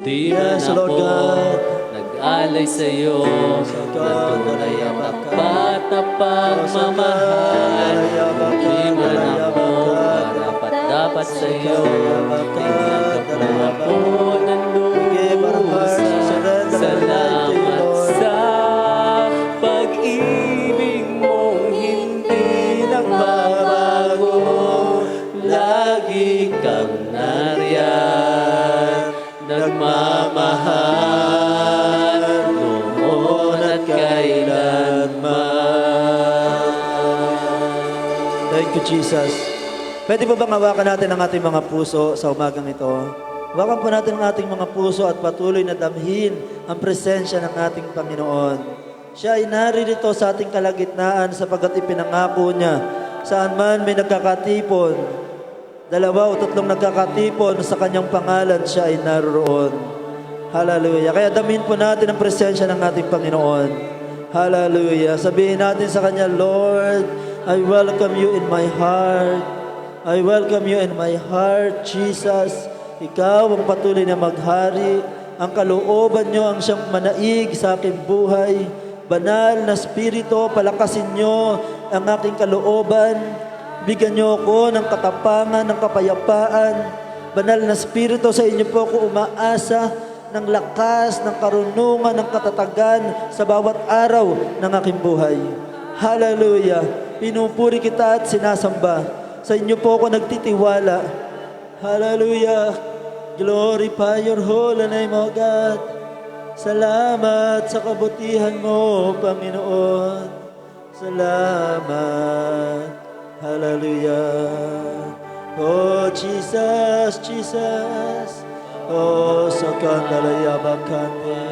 Di man Yes, Lord ako God. nag-alay sa'yo ng tunay at tapat na pagmamahal. Di man ako karapat-dapat sa'yo, tinanggap mo ako ng lubusang. Salamat sa pag-ibig mong hindi nagbabago. Lagi kang nariyan, nagmamahal noon at kailanman. Thank you, Jesus. Pwede po bang hawakan natin ang ating mga puso sa umagang ito? Hawakan po natin ang ating mga puso at patuloy na damhin ang presensya ng ating Panginoon. Siya ay naririto sa ating kalagitnaan sapagkat ipinangako niya saan man may nagkakatipon, 2 o 3 nagkakatipon sa kanyang pangalan, siya ay naroon. Hallelujah. Kaya damhin po natin ang presensya ng ating Panginoon. Hallelujah. Sabihin natin sa Kanya, Lord, I welcome you in my heart. I welcome you in my heart, Jesus. Ikaw ang patuloy na maghari. Ang kalooban niyo ang siyang manaig sa aking buhay. Banal na Espiritu, palakasin niyo ang aking kalooban. Bigyan niyo ako ng katapangan, ng kapayapaan. Banal na Espiritu, sa inyo po ako umaasa ng lakas, ng karunungan, ng katatagan sa bawat araw ng aking buhay. Hallelujah. Pinupuri kita at sinasamba. Sa inyo po ako nagtitiwala. Hallelujah. Glorify your holy name, O God. Salamat sa kabutihan mo, Panginoon. Salamat. Hallelujah. Oh, Jesus, Jesus. Oh, sakandalaya bakande.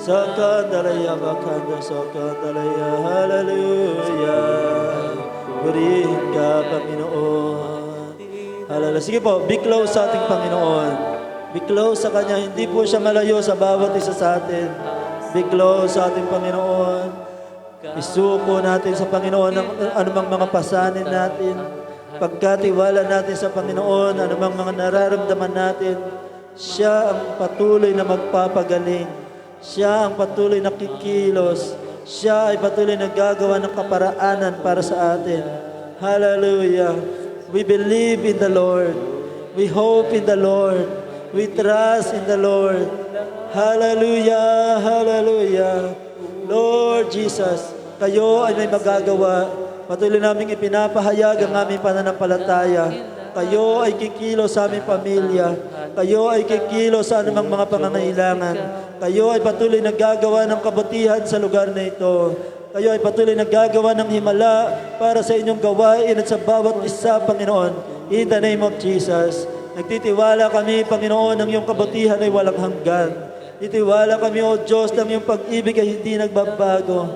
Sakandalaya bakande, sakandalaya. Hallelujah. Purihin ka, Panginoon. Hallelujah. Sige po, be close sa ating Panginoon. Be close sa Kanya. Hindi po siya malayo sa bawat isa sa atin. Be close sa ating Panginoon. Isuko natin sa Panginoon ang anumang mga pasanin natin. Pagkatiwala natin sa Panginoon, anumang mga nararamdaman natin, siya ang patuloy na magpapagaling. Siya ang patuloy na kikilos. Siya ay patuloy na gagawa ng kaparaanan para sa atin. Hallelujah. We believe in the Lord. We hope in the Lord. We trust in the Lord. Hallelujah. Hallelujah. Lord Jesus, kayo ay may magagawa. Patuloy naming ipinapahayag ang aming pananampalataya. Kayo ay kikilos sa aming pamilya. Kayo ay kikilos sa anumang mga pangangailangan. Kayo ay patuloy naggagawa ng kabutihan sa lugar na ito. Kayo ay patuloy naggagawa ng himala para sa inyong gawain at sa bawat isa, Panginoon. In the name of Jesus, nagtitiwala kami, Panginoon, ng iyong kabutihan ay walang hanggan. Nagtitiwala kami, O Diyos, ng iyong pag-ibig ay hindi nagbabago.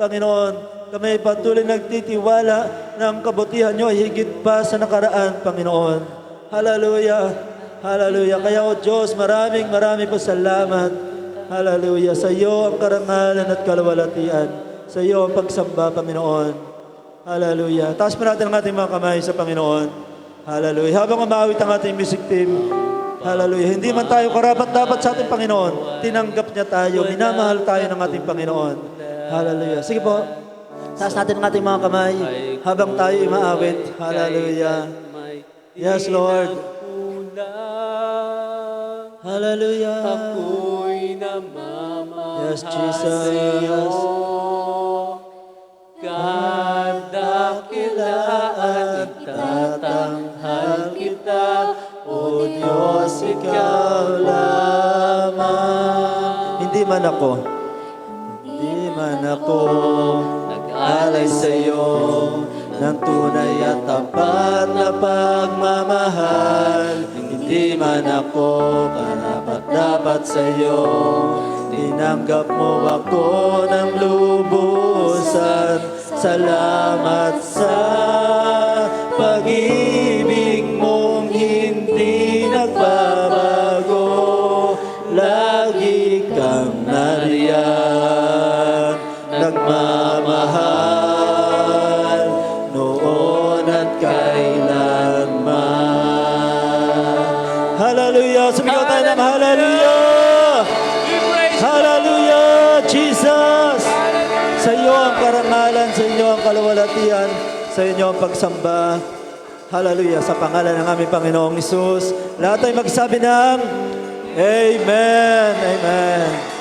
Panginoon, kami ay patuloy nagtitiwala na ang kabutihan niyo ay higit pa sa nakaraan, Panginoon. Hallelujah. Hallelujah. Kaya, O Diyos, maraming po salamat. Hallelujah. Sa iyo ang karangalan at kalawalatian. Sa iyo ang pagsamba, Panginoon. Hallelujah. Taas pa natin ang ating mga kamay sa Panginoon. Hallelujah. Habang umawit ang ating music team, hallelujah. Hindi man tayo karapat-dapat sa ating Panginoon, tinanggap niya tayo, minamahal tayo ng ating Panginoon. Hallelujah. Sige po. Taas natin ang ating mga kamay habang tayo umaawit. Hallelujah. Yes, Lord. Hallelujah. Ako'y namamahal Yes, Jesus. sa'yo. Kadakilaan, itatanghal kita, O Diyos, ikaw lamang. Hindi man ako nag-alay sa iyo ng tunay at tapat na pagmamahal. Hindi man ako karapat-dapat sa iyo, tinanggap mo ako ng lubusan. Salamat sa pag-ibig mong hindi nagbabago. Lagi kang nariyan, nagmamahal noon at kailanman. Hallelujah! Sumigaw tayo ng hallelujah! pananampalatayaan sa inyong pagsamba. Hallelujah. Sa pangalan ng aming Panginoong Hesus. Lahat ay magsabi ng Amen. Amen.